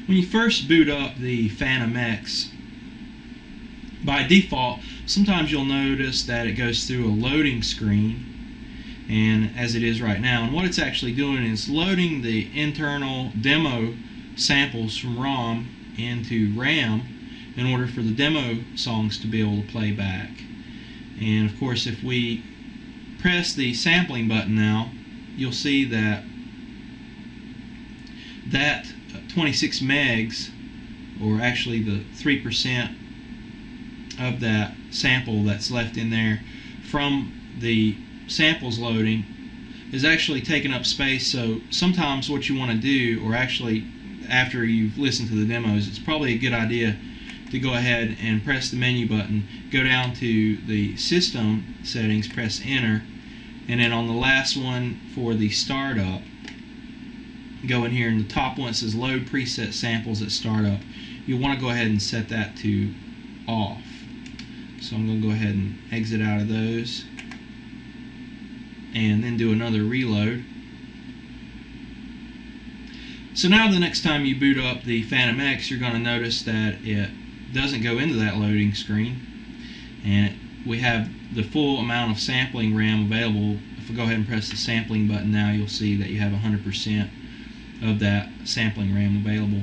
When you first boot up the FantomX, by default, sometimes you'll notice that it goes through a loading screen, and as it is right now. And what it's actually doing is loading the internal demo samples from ROM into RAM in order for the demo songs to be able to play back. And of course, if we press the sampling button now, you'll see that 26 megs, or actually the 3% of that sample that's left in there from the samples loading, is actually taking up space. So sometimes what you want to do, or actually after you've listened to the demos, it's probably a good idea to go ahead and press the menu button, go down to the system settings, press enter, and then on the last one for the startup, go in here, and the top one says load preset samples at startup. You'll want to go ahead and set that to off. So I'm going to go ahead and exit out of those and then do another reload. So now the next time you boot up the FantomX, you're going to notice that it doesn't go into that loading screen, and we have the full amount of sampling RAM available. If we go ahead and press the sampling button now, you'll see that you have 100% of that sampling RAM available.